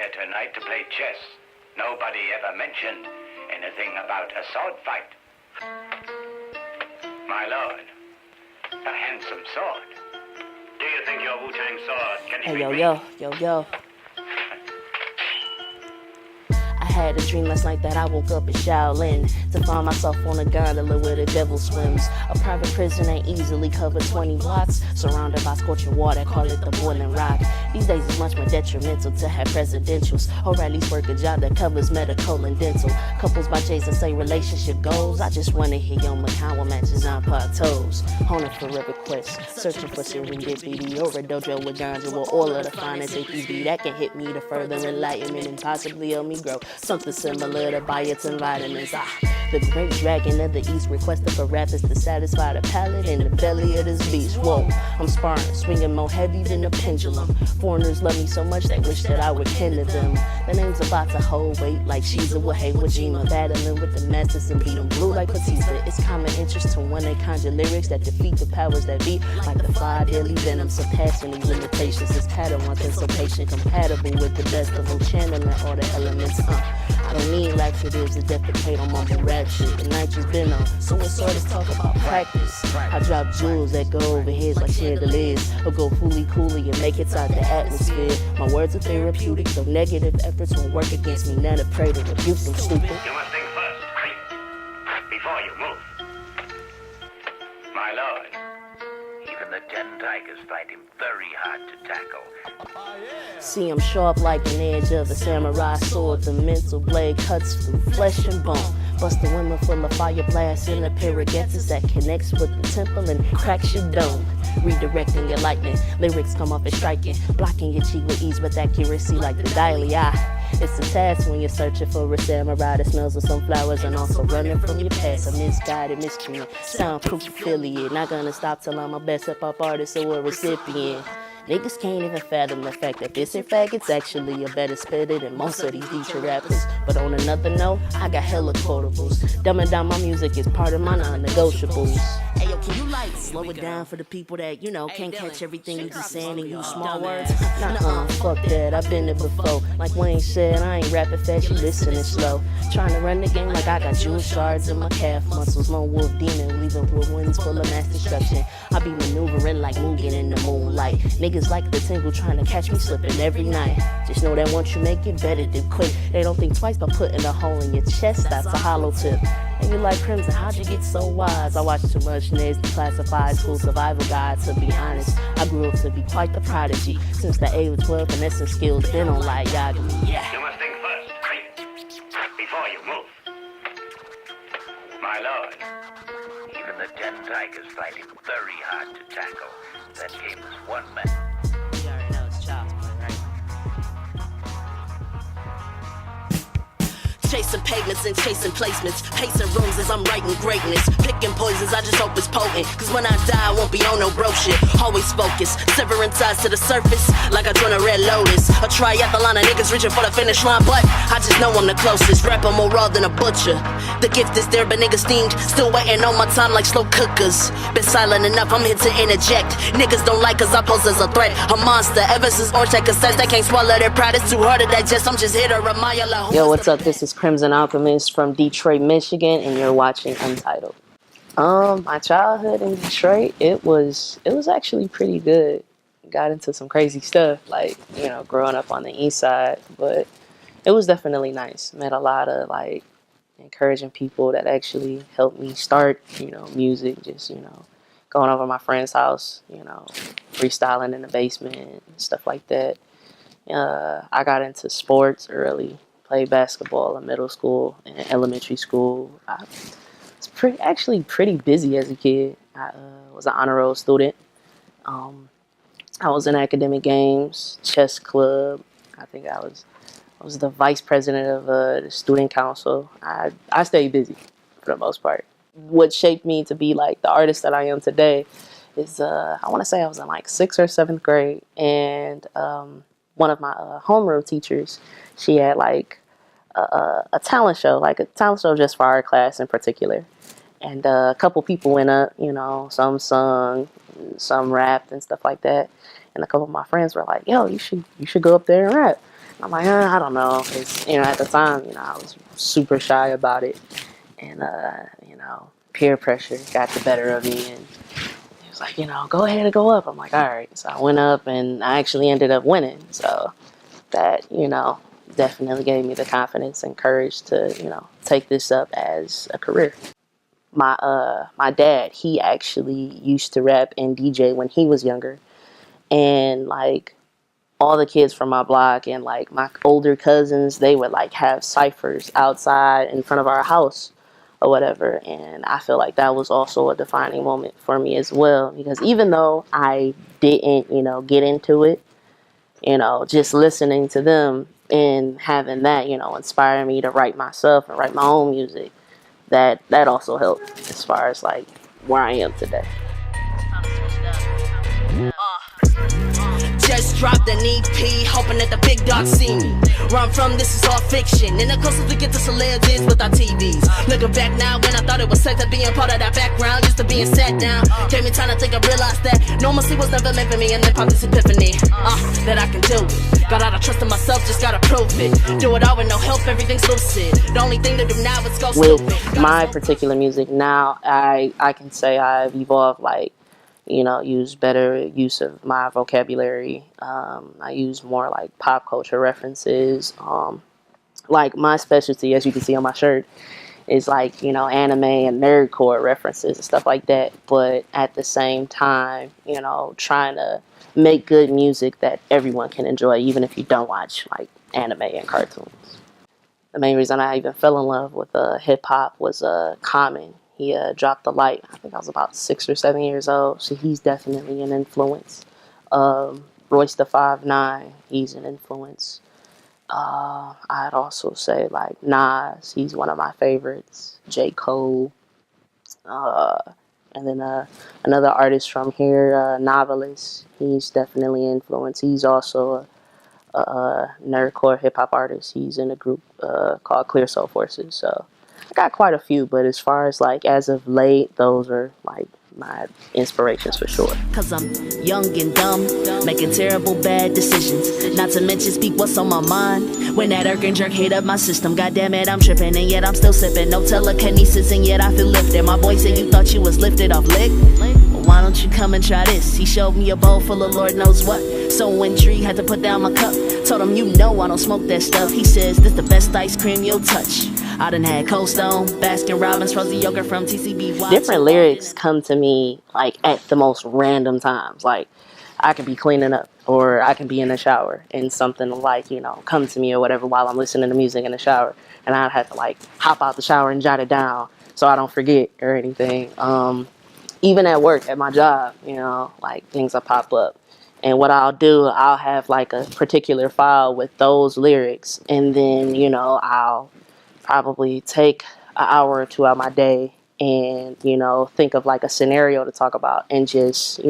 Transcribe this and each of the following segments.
here tonight to play chess. Nobody ever mentioned anything about a sword fight. My lord, a handsome sword. Do you think your Wu-Tang sword can defeat me? Yo. I had a dream last night that I woke up in Shaolin to find myself on a gondola where the devil swims. A private prison ain't easily covered 20 blocks, surrounded by scorching water, call it the boiling rock. These days it's much more detrimental to have presidentials, or at least work a job that covers medical and dental. Couples by Jason say relationship goals. I just wanna hear your Macau with matches on pot toes. Honing for a request, searching for serendipity, or a dojo with ganja with all of the finest APB that can hit me to further enlightenment and possibly help me grow. Something similar to biotin vitamins. The great dragon of the east requested for rappers to satisfy the palate in the belly of this beast. Whoa, I'm sparring, swinging more heavy than a pendulum. Foreigners love me so much they wish that I were kin to them. The name's about to hold weight like Shiza with Wajima, battling with the masters and beat them blue like Batista. It's common interest to one they conjure lyrics that defeat the powers that be, like the fly deadly venom, surpassing these limitations. This Padawan so patient, compatible with the best of them, channeling all the elements. I don't need laxatives to defecate on mumble rap shit. The night you've been on, so when sorters talk about practice, I drop jewels that go over heads like chandeliers, or go fully cooly and make it out the atmosphere. My words are therapeutic, so negative efforts won't work against me. Now to pray to rebuke them, stupid. You must think first, before you move. My lord, even the 10 tigers find him very hard to tackle. See him sharp like an edge of a samurai sword. The mental blade cuts through flesh and bone. Busting women full of fire blasts in a pair of getters that connects with the temple and cracks your dome. Redirecting your lightning, lyrics come off as striking, blocking your cheek with ease with accuracy like the daily eye. It's a task when you're searching for a samurai that smells of some flowers and also running from your past. A misguided miscreant, soundproof affiliate. Not gonna stop till I'm a best hip-hop artist or a recipient. Niggas can't even fathom the fact that this in fact it's actually a better spitter than most of these feature rappers. But on another note, I got hella quotables. Dumbing down my music is part of my non-negotiables. Hey yo, can you like slow it down for the people that, you know, can't catch everything you just saying and use small words? Nuh-uh, fuck that, I've been there before. Like Wayne said, I ain't rapping fast, you listening slow. Trying to run the game like I got jewel shards in my calf muscles. Lone wolf demon, leaving whirlwinds full of mass destruction. I be maneuvering like Mugen in the moonlight. Niggas like the tingle trying to catch me slipping every night. Just know that once you make it, better do quick. They don't think twice by putting a hole in your chest, that's a hollow tip. And you like Crimson, how'd you get so wise? I watch too much Neds to classify school survival guide, to be honest. I grew up to be quite the prodigy. Since the age of 12, finessing skills been on like Yagami. Yeah. You must think first, before you move. My lord, even the 10 tigers find him very hard to tackle. That game is one man. You already know it's child's play, right? Chasing pavements and chasing placements, pacing rooms as I'm writing greatness, picking poisons, I just hope it's potent, cause when I die I won't be on no broke shit. Always focused, severing ties to the surface, like I joined a red lotus. A triathlon of niggas reaching for the finish line, but I just know I'm the closest. Rapper more raw than a butcher. The gift is there, but niggas steamed, still waiting on my time like slow cookers. Been silent enough, I'm here to interject. Niggas don't like us, I pose as a threat. A monster, ever since Orange Tech says they can't swallow their pride. It's too hard to digest, I'm just here to remind you like, yo, what's up? This is Crimson Alchemist from Detroit, Michigan, and you're watching Untitled. My childhood in Detroit, it was actually pretty good. Got into some crazy stuff, like, you know, growing up on the east side, but it was definitely nice. Met a lot of, like, encouraging people that actually helped me start, you know, music, just, you know, going over my friend's house, you know, freestyling in the basement and stuff like that. I got into sports early. Played basketball in middle school and elementary school. I was actually pretty busy as a kid. I was an honor roll student. I was in academic games, chess club. I think I was the vice president of the student council. I stayed busy for the most part. What shaped me to be like the artist that I am today is I want to say I was in like 6th or 7th grade, and one of my homeroom teachers, she had like a talent show just for our class in particular. And a couple people went up, you know, some sung, some rapped and stuff like that. And a couple of my friends were like, yo, you should go up there and rap. I'm like, I don't know. Because, at the time, I was super shy about it. And, peer pressure got the better of me. And he was like, go ahead and go up. I'm like, all right. So I went up and I actually ended up winning. So that, definitely gave me the confidence and courage to, take this up as a career. My dad, he actually used to rap and DJ when he was younger. And like all the kids from my block and like my older cousins, they would like have ciphers outside in front of our house or whatever. And I feel like that was also a defining moment for me as well, because even though I didn't, get into it, just listening to them and having that, inspire me to write myself and write my own music, that also helped as far as like where I am today. Just dropped an EP, hoping that the big dogs see me. Where I'm from, this is all fiction. And the closest we get to celebs is with our TVs. Looking back now, when I thought it was safe to being part of that background, used to being sat down. Gave me time to think, I realized that normalcy was never meant for me. And then popped this epiphany, that I can do it. Got out of trust in myself, just gotta prove it. Do it all with no help, everything's lucid. The only thing to do now is go stupid. With my particular music now, I can say I've evolved, like, use better use of my vocabulary. I use more like pop culture references. Like my specialty, as you can see on my shirt, is like, anime and nerdcore references and stuff like that. But at the same time, trying to make good music that everyone can enjoy, even if you don't watch like anime and cartoons. The main reason I even fell in love with hip hop was Common. He dropped the light. I think I was about 6 or 7 years old, so he's definitely an influence. Royce the 5'9", he's an influence. I'd also say like Nas, he's one of my favorites. J. Cole, and then another artist from here, Novelist. He's definitely an influence. He's also a nerdcore hip hop artist. He's in a group called Clear Soul Forces. So I got quite a few, but as far as like as of late, those are like my inspirations for sure. Cause I'm young and dumb, making terrible bad decisions. Not to mention speak what's on my mind. When that irk and jerk hit up my system, goddamn it, I'm tripping and yet I'm still sipping. No telekinesis and yet I feel lifted. My boy said you thought you was lifted off lick. Well, why don't you come and try this? He showed me a bowl full of Lord knows what. So intrigued, had to put down my cup. Told him, I don't smoke that stuff. He says, this the best ice cream you'll touch. I done had Cold Stone, Baskin Robbins, frozen yogurt from TCB. Different lyrics come to me like at the most random times. Like I could be cleaning up or I can be in the shower and something like, come to me or whatever while I'm listening to music in the shower. And I'd have to like hop out the shower and jot it down so I don't forget or anything. Even at work, at my job, like things will pop up. And what I'll do, I'll have like a particular file with those lyrics. And then, I'll probably take an hour or two out of my day and, think of like a scenario to talk about and just,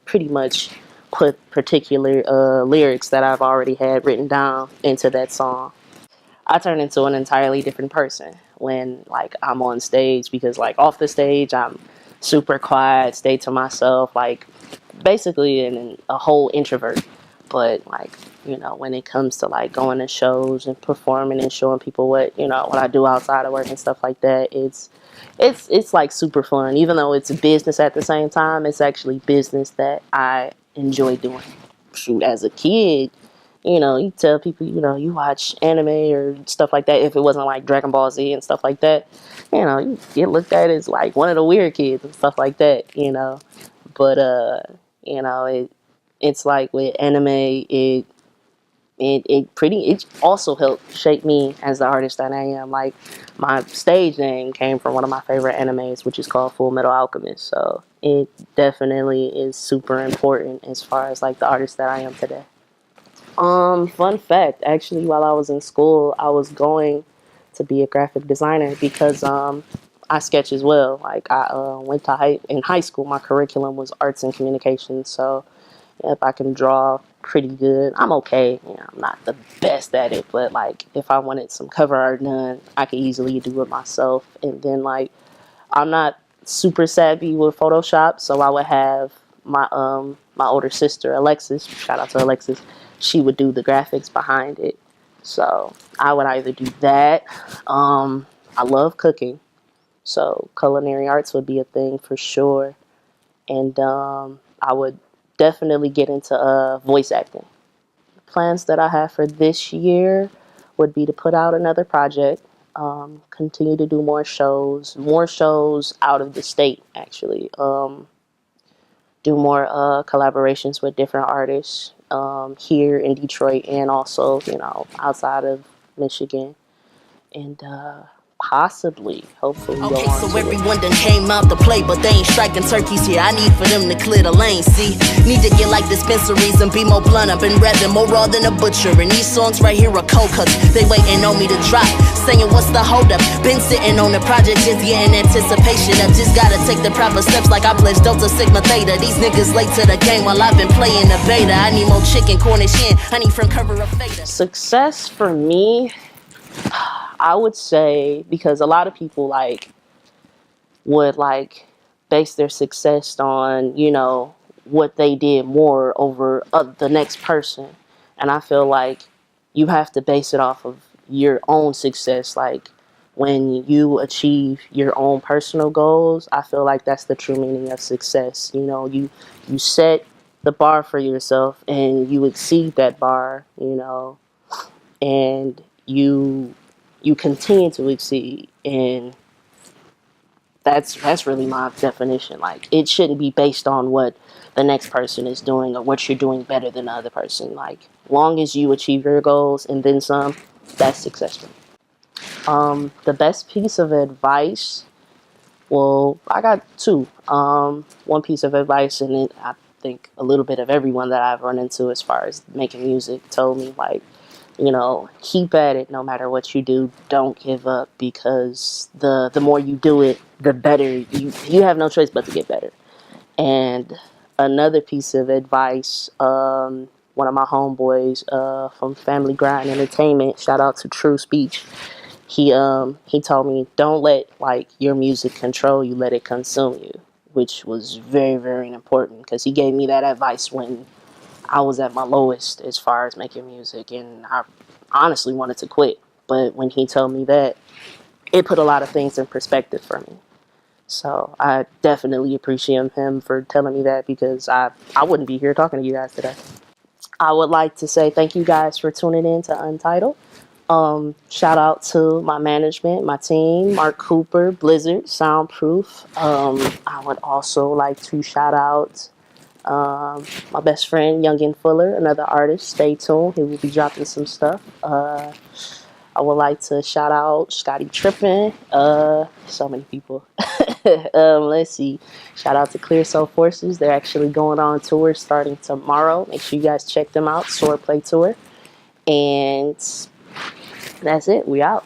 pretty much put particular lyrics that I've already had written down into that song. I turn into an entirely different person when like I'm on stage, because like off the stage, I'm super quiet, stay to myself, like basically a whole introvert. But like, when it comes to like going to shows and performing and showing people what I do outside of work and stuff like that, it's like super fun. Even though it's business at the same time, it's actually business that I enjoy doing. Shoot, as a kid, you tell people, you watch anime or stuff like that. If it wasn't like Dragon Ball Z and stuff like that, you get looked at as like one of the weird kids and stuff like that, But, it's like with anime, it also helped shape me as the artist that I am. Like my stage name came from one of my favorite animes, which is called Full Metal Alchemist. So it definitely is super important as far as like the artist that I am today. Fun fact, actually, while I was in school, I was going to be a graphic designer because I sketch as well. Like I went to in high school, my curriculum was arts and communications. So if I can draw pretty good, I'm okay. I'm not the best at it, but like if I wanted some cover art done, I could easily do it myself. And then like I'm not super savvy with Photoshop, so I would have my my older sister Alexis. Shout out to Alexis. She would do the graphics behind it. So I would either do that. I love cooking, so culinary arts would be a thing for sure. And I would definitely get into voice acting. Plans that I have for this year would be to put out another project, continue to do more shows out of the state, actually. Do more collaborations with different artists here in Detroit and also, outside of Michigan. And hopefully go Okay, on so to everyone done came out to play, but they ain't striking turkeys here. I need for them to clear the lane, see? Need to get like dispensaries and be more blunt. I've been rapping more raw than a butcher. And these songs right here are cold cuts. They waiting on me to drop. Saying what's the hold up? Been sitting on the project, just getting anticipation up. Just gotta take the proper steps like I pledged Delta Sigma Theta. These niggas late to the game while I've been playing the beta. I need more chicken, Cornish hen. I need from cover of Feta. success for me. I would say, because a lot of people would base their success on, what they did more over the next person. And I feel like you have to base it off of your own success. Like when you achieve your own personal goals, I feel like that's the true meaning of success. You set the bar for yourself and you exceed that bar, and you continue to exceed. And that's really my definition. Like, it shouldn't be based on what the next person is doing or what you're doing better than the other person. Like, long as you achieve your goals and then some, that's successful. The best piece of advice, well, I got two. One piece of advice, and then I think a little bit of everyone that I've run into as far as making music told me, keep at it no matter what you do. Don't give up, because the more you do it, the better you have no choice but to get better. And another piece of advice, one of my homeboys from Family Grind Entertainment, shout out to True Speech. He told me, don't let your music control you, let it consume you, which was very, very important, because he gave me that advice when I was at my lowest as far as making music, and I honestly wanted to quit. But when he told me that, it put a lot of things in perspective for me. So I definitely appreciate him for telling me that, because I wouldn't be here talking to you guys today. I would like to say thank you guys for tuning in to Untitled. Shout out to my management, my team, Mark Cooper, Blizzard, Soundproof. I would also like to shout out my best friend, Youngin Fuller, another artist. Stay tuned. He will be dropping some stuff. I would like to shout out Scotty Trippin. So many people. Let's see. Shout out to Clear Soul Forces. They're actually going on tour starting tomorrow. Make sure you guys check them out. Swordplay Tour. And that's it. We out.